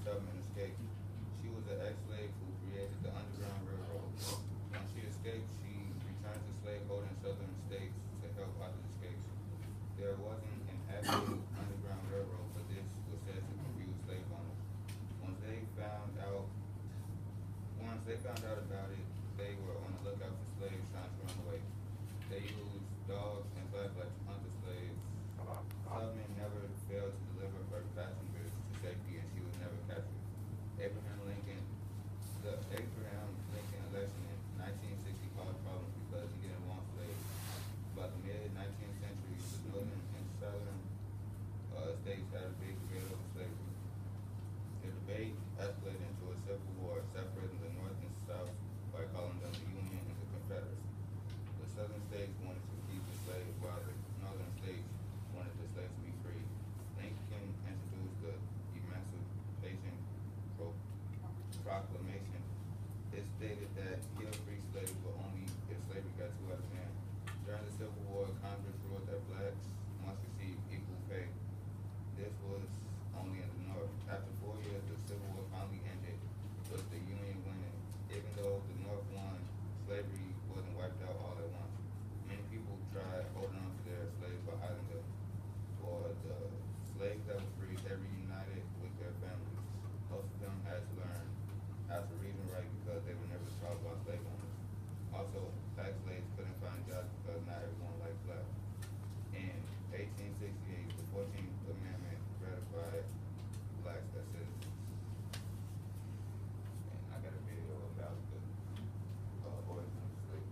Tubman escaped. She was an ex-slave who created the Underground Railroad. When she escaped, she returned to slaveholding southern states to help others escape. There wasn't an actual Underground Railroad, but this was said to confuse slave owners. Once they found out, once they found out about it, they were on the lookout for slaves trying to run away. They used dogs and flashlights to hunt the slaves. Tubman never failed to deliver her passengers to safety, and she was never captured. Abraham Lincoln, the Abraham Lincoln election in 1960 caused problems because he didn't want slaves. By the mid-19th century, the northern and southern states had a big debate over slavery. The debate escalated into a civil war, separating the North and South by calling them the Union and the Confederacy. The southern states wanted to keep the slaves, while the northern states wanted the slaves to be free. Lincoln introduced the Emancipation Proclamation. It stated that he'll free slaves, but only if slavery got too out of hand. During the Civil War, Congress ruled that blacks must receive equal pay. This was only in the North. After 4 years, the Civil War finally ended, with the Union winning. Even though the North won, slavery wasn't wiped out all at once. Many people tried holding on to their slaves by hiding them. For the slaves that were free, they reunited with their families. Most of them had to learn how to read and write because they were never taught by slave owners. Also, black slaves couldn't find jobs because not everyone liked black. In 1868, the 14th Amendment ratified blacks as citizens. And I got a video about the origin of slavery.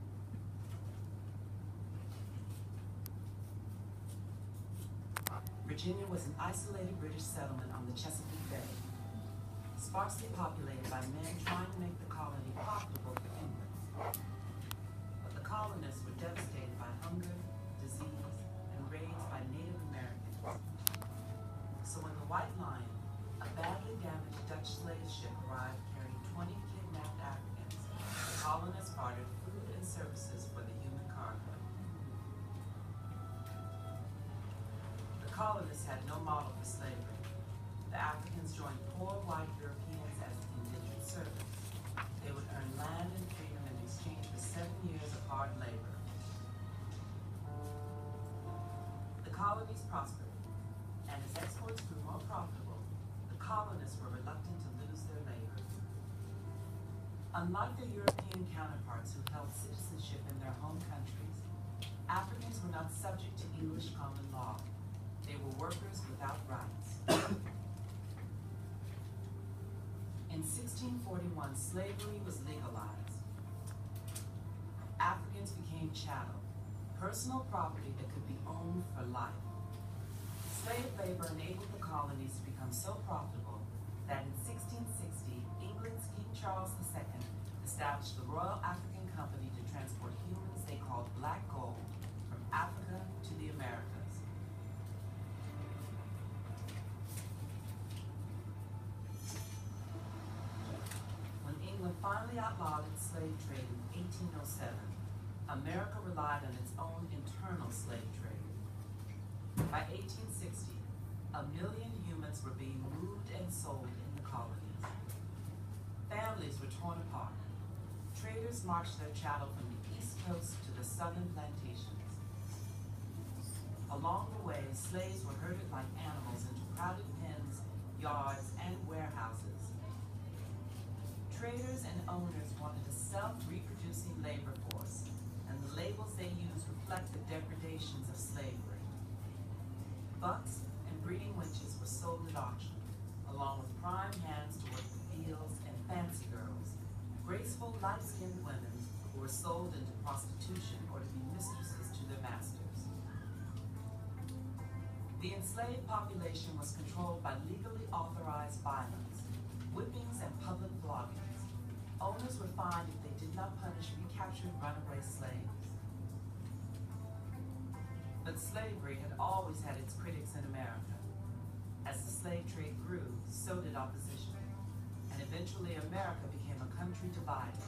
Virginia was an isolated British settlement on the Chesapeake Bay, sparsely populated by men trying to make the colony profitable for England. But the colonists were devastated by hunger, disease, and raids by Native Americans. So when the White Lion, a badly damaged Dutch slave ship, arrived carrying 20 kidnapped Africans, the colonists bartered food and services for the human cargo. The colonists had no model for slavery. The Africans joined poor white Europeans as indentured servants. They would earn land and freedom in exchange for 7 years of hard labor. The colonies prospered, and as exports grew more profitable, the colonists were reluctant to lose their labor. Unlike their European counterparts who held citizenship in their home countries, Africans were not subject to English common law. They were workers without rights. In 1641, slavery was legalized. Africans became chattel, personal property that could be owned for life. Slave labor enabled the colonies to become so profitable that in 1660, England's King Charles II established the Royal African Company to transport humans they called black gold from Africa to the Americas. England finally outlawed its slave trade in 1807, America relied on its own internal slave trade. By 1860, 1 million humans were being moved and sold in the colonies. Families were torn apart. Traders marched their chattel from the East Coast to the southern plantations. Along the way, slaves were herded like animals into crowded pens, yards, and warehouses. Traders and owners wanted a self-reproducing labor force, and the labels they used reflect the depredations of slavery. Bucks and breeding wenches were sold at auction, along with prime hands to work the fields and fancy girls, graceful, light-skinned women who were sold into prostitution or to be mistresses to their masters. The enslaved population was controlled by legally authorized violence, whippings, and public floggings. Owners were fined if they did not punish recaptured runaway slaves. But slavery had always had its critics in America. As the slave trade grew, so did opposition. And eventually America became a country divided.